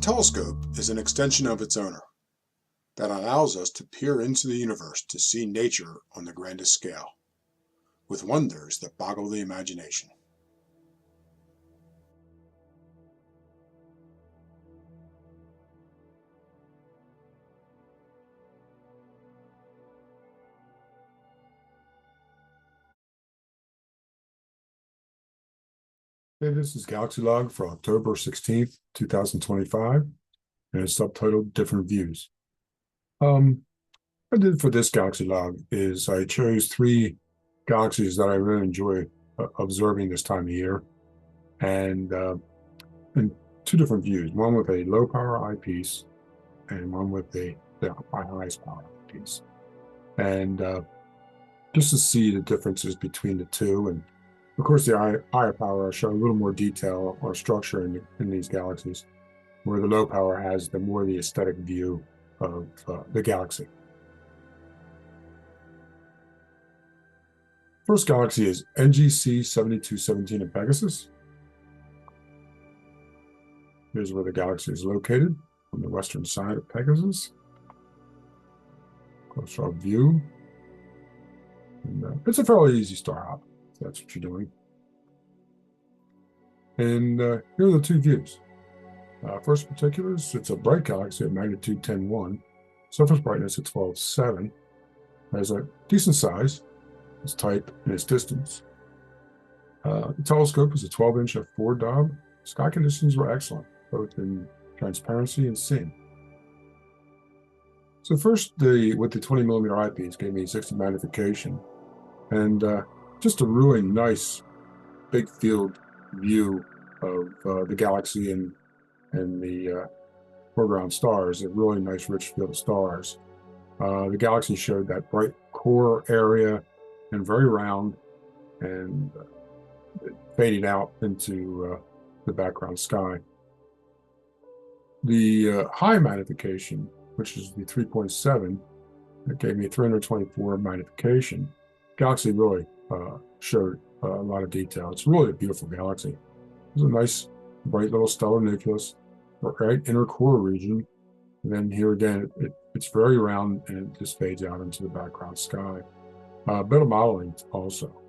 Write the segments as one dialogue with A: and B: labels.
A: telescope is an extension of its owner that allows us to peer into the universe to see nature on the grandest scale, with wonders that boggle the imagination.
B: Hey, this is Galaxy Log for October 16th, 2025, and it's subtitled Different Views. What I did for this Galaxy Log is I chose three galaxies that I really enjoy observing this time of year, and in two different views, one with a low power eyepiece and one with my highest power eyepiece. And just to see the differences between the two. And of course, the higher power show a little more detail or structure in these galaxies, where the low power has the aesthetic view of the galaxy. First galaxy is NGC 7217 in Pegasus. Here's where the galaxy is located, on the western side of Pegasus. Closer up view. And, it's a fairly easy star hop, if that's what you're doing. And here are the two views. First particulars, it's a bright galaxy at magnitude 10.1, surface brightness at 12.7, has a decent size, its type, and its distance. The telescope is a 12-inch f4 Dob. Sky conditions were excellent, both in transparency and seeing. So first, with the 20mm eyepiece gave me 60 magnification, and just a really nice big field view of the galaxy and the foreground stars, a really nice rich field of stars. The galaxy showed that bright core area and very round, and fading out into the background sky. The high magnification, which is the 3.7, it gave me 324 magnification. Galaxy really showed a lot of detail. It's really a beautiful galaxy. It's a nice, bright little stellar nucleus, right inner core region. And then here again, it's very round and it just fades out into the background sky. Better modeling also.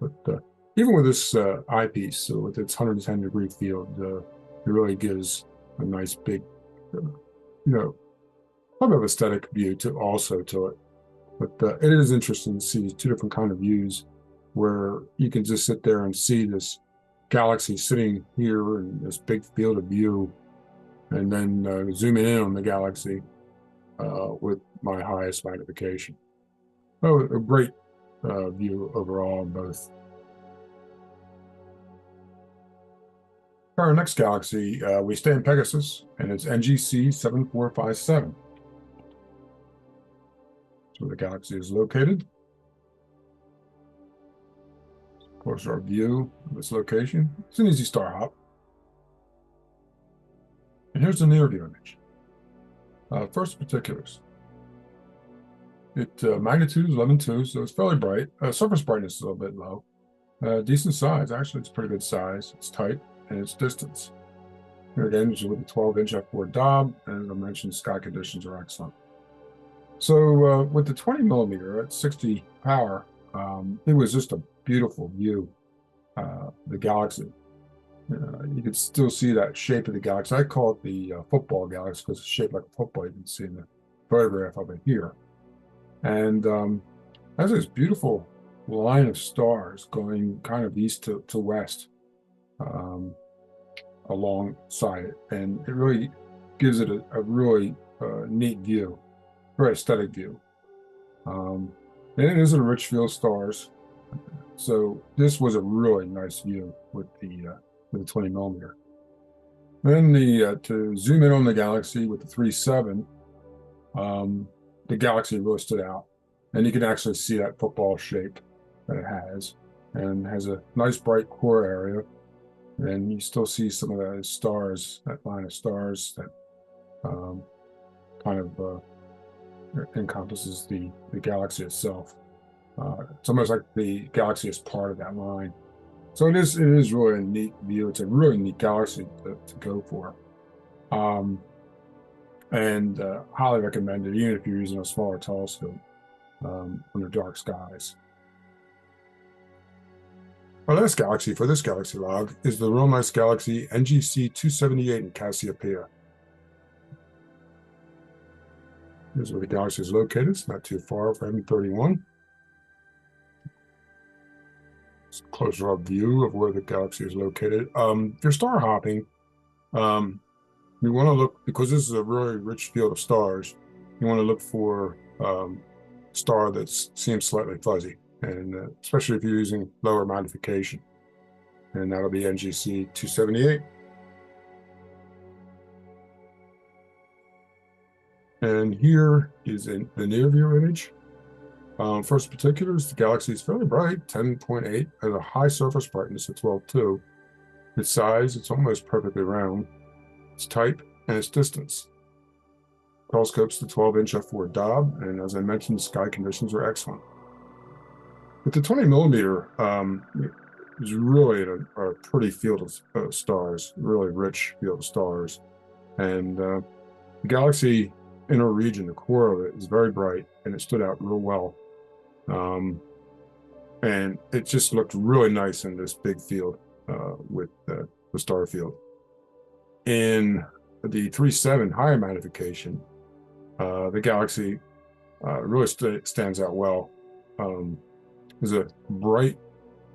B: But even with this eyepiece, so with its 110-degree field, it really gives a nice big, type of aesthetic view to it. But it is interesting to see these two different kind of views where you can just sit there and see this galaxy sitting here in this big field of view, and then zooming in on the galaxy with my highest magnification. Oh, a great view overall in both. For our next galaxy, we stay in Pegasus, and it's NGC 7457. That's where the galaxy is located. Of course, our view of this location. It's an easy star hop. And here's the near view image. First particulars. Magnitude is 11.2, so it's fairly bright. Surface brightness is a little bit low. Decent size, actually, it's pretty good size. Its type and its distance. Here again, it's with a 12-inch f4 Dob, and as I mentioned, sky conditions are excellent. So with the 20mm at 60 power, it was just a beautiful view. The galaxy. You could still see that shape of the galaxy. I call it the football galaxy because it's shaped like a football. You can see in the photograph of it here. And has this beautiful line of stars going kind of east to west alongside it. And it really gives it a really neat view, very aesthetic view. And it is a rich field of stars. So this was a really nice view with the 20mm. Then to zoom in on the galaxy with the 3.7, the galaxy really stood out, and you can actually see that football shape that it has, and has a nice bright core area. And you still see some of those stars, that line of stars that kind of encompasses the galaxy itself. It's almost like the galaxy is part of that line. So it is really a neat view. It's a really neat galaxy to go for. And highly recommended, even if you're using a smaller telescope under dark skies. Our last galaxy for this galaxy log is the real nice galaxy NGC 278 in Cassiopeia. Here's where the galaxy is located. It's not too far from M31. It's a closer up view of where the galaxy is located. If you're star hopping, you want to look, because this is a really rich field of stars, you want to look for star that seems slightly fuzzy, and especially if you're using lower magnification. And that'll be NGC 278. And here is the near view image. First particulars, the galaxy is fairly bright, 10.8, at a high surface brightness of 12.2. Its size, it's almost perfectly round. Its type, and its distance. Telescope's the 12-inch f4 Dob, and as I mentioned, sky conditions are excellent. With the 20 millimeter, is really a pretty field of stars, really rich field of stars. And the galaxy inner region, the core of it, is very bright, and it stood out real well. And it just looked really nice in this big field with the star field. In the 3.7 higher magnification, the galaxy really stands out well. There's a bright,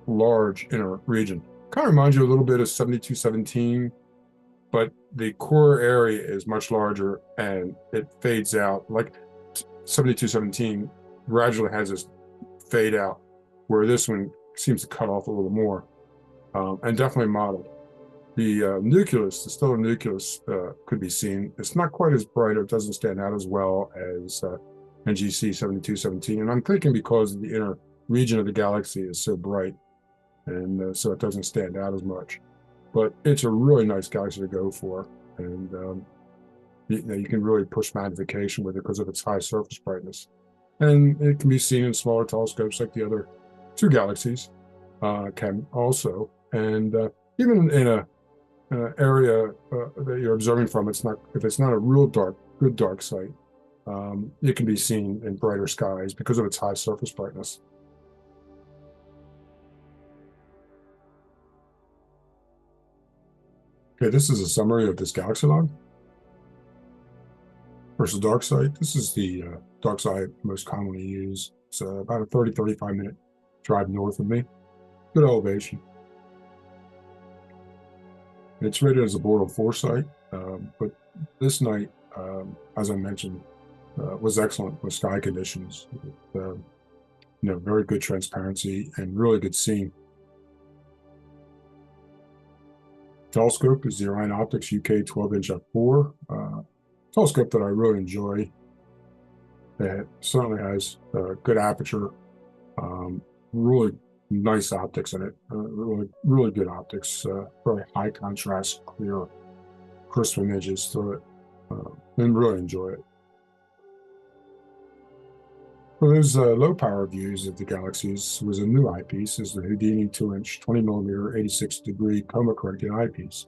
B: large inner region. Kind of reminds you a little bit of 7217, but the core area is much larger and it fades out. Like 7217 gradually has this fade out, where this one seems to cut off a little more, and definitely modeled. The nucleus, the stellar nucleus, could be seen. It's not quite as bright, or it doesn't stand out as well as NGC 7217. And I'm thinking because the inner region of the galaxy is so bright, and so it doesn't stand out as much. But it's a really nice galaxy to go for. And you can really push magnification with it because of its high surface brightness. And it can be seen in smaller telescopes like the other two galaxies can also. And even in a area that you're observing from, if it's not a real good dark site, it can be seen in brighter skies because of its high surface brightness. Okay, this is a summary of this galaxy log versus dark site. This is the dark site most commonly used. It's about a 30-35 minute drive north of me. Good elevation. It's rated as a Bortle 4 site, but this night, as I mentioned, was excellent with sky conditions. Very good transparency and really good seeing. Telescope is the Orion Optics UK 12-inch f4 telescope that I really enjoy. It certainly has good aperture, really nice optics in it, really good optics, really high contrast, clear, crisp images through it, and really enjoy it. For those low power views of the galaxies, was a new eyepiece, is the Houdini 2-inch 20 millimeter 86-degree coma corrected eyepiece.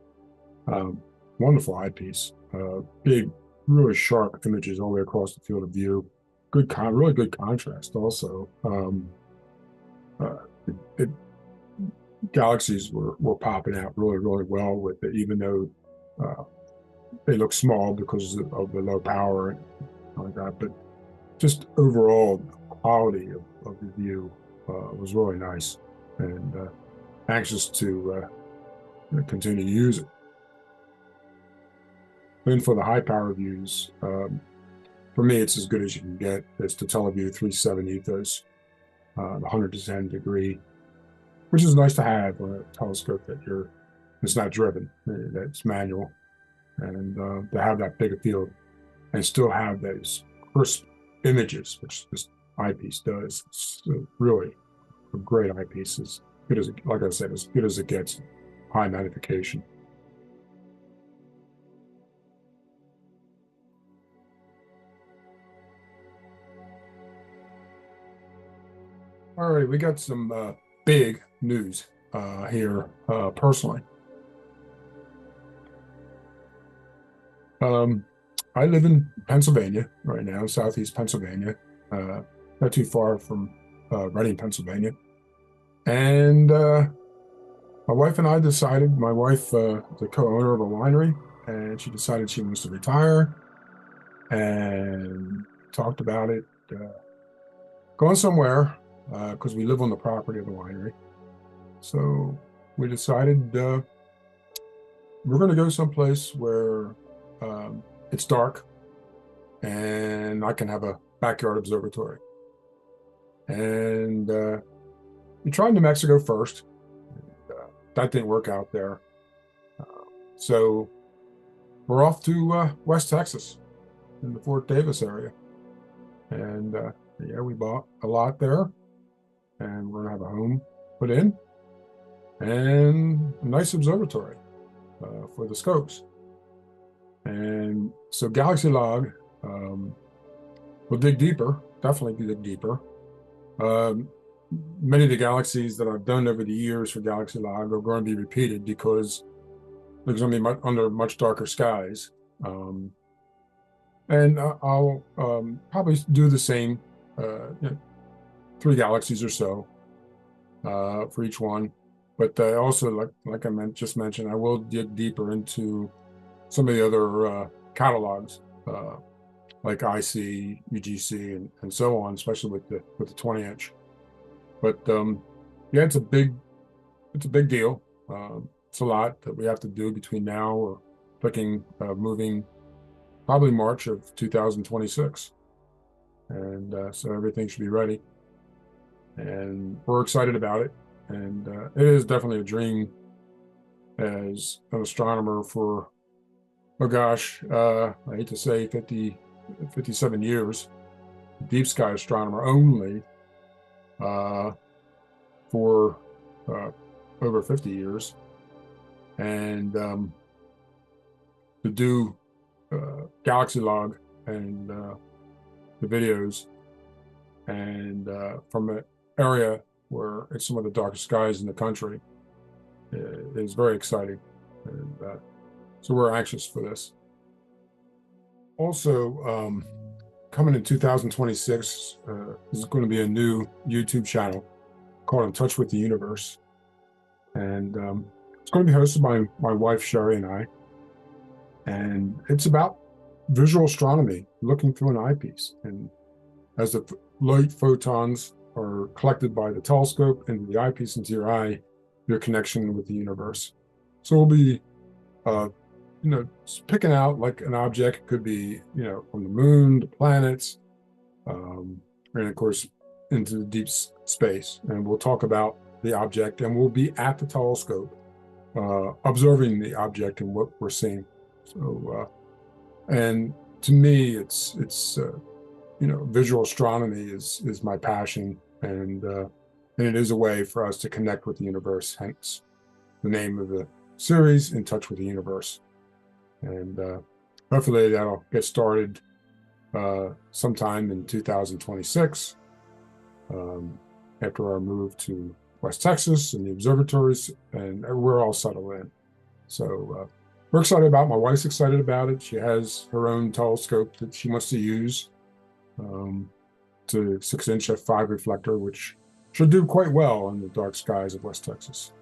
B: Wonderful eyepiece, big, really sharp images all the way across the field of view. Really good contrast also. Galaxies were popping out really well with it, even though they look small because of the low power and like that. But just overall, the quality of the view was really nice, and anxious to continue to use it. Then for the high power views, for me, it's as good as you can get. It's the TeleVue 3.7 Ethos, the 110 degree, which is nice to have on a telescope it's not driven, that's manual, and to have that bigger field and still have those crisp images, which this eyepiece does. It's really a great eyepiece, as good as, like I said, as good as it gets, high magnification. All right, we got some big news here personally. Um, I live in Pennsylvania right now, southeast Pennsylvania, not too far from Reading, Pennsylvania. And my wife and I decided, my wife is the co-owner of a winery, and she decided she wants to retire and talked about it going somewhere because we live on the property of the winery. So we decided we're going to go someplace where it's dark and I can have a backyard observatory. And we tried New Mexico first. That didn't work out there. So we're off to West Texas in the Fort Davis area. And yeah, we bought a lot there and we're going to have a home put in and a nice observatory for the scopes. And so Galaxy Log will dig deeper, definitely dig deeper. Many of the galaxies that I've done over the years for Galaxy Log are going to be repeated because there's going to be under much darker skies. And I'll probably do the same, 3 galaxies or so for each one. But also, like I just mentioned, I will dig deeper into some of the other catalogs, like IC, UGC, and so on, especially with the 20-inch. But yeah, it's a big deal. It's a lot that we have to do between now or looking moving probably March of 2026, and so everything should be ready. And we're excited about it. And it is definitely a dream as an astronomer for, oh gosh, I hate to say 57 years, deep sky astronomer only for over 50 years. And to do Galaxy Log and the videos and from an area where it's some of the darkest skies in the country is very exciting. And so we're anxious for this. Also, coming in 2026, is going to be a new YouTube channel called In Touch with the Universe. And it's going to be hosted by my wife, Sherry, and I. And it's about visual astronomy, looking through an eyepiece. And as the light photons are collected by the telescope into the eyepiece into your eye, your connection with the universe. So we'll be, picking out like an object. It could be, from the moon to planets, and of course into the deep space. And we'll talk about the object, and we'll be at the telescope, observing the object and what we're seeing. So, and to me, it's visual astronomy is my passion, and it is a way for us to connect with the universe. Hence, the name of the series, In Touch with the Universe. And hopefully that'll get started sometime in 2026, after our move to West Texas and the observatories, and we're all settled in. So we're excited about it. My wife's excited about it. She has her own telescope that she wants to use, to 6-inch f5 reflector, which should do quite well in the dark skies of West Texas.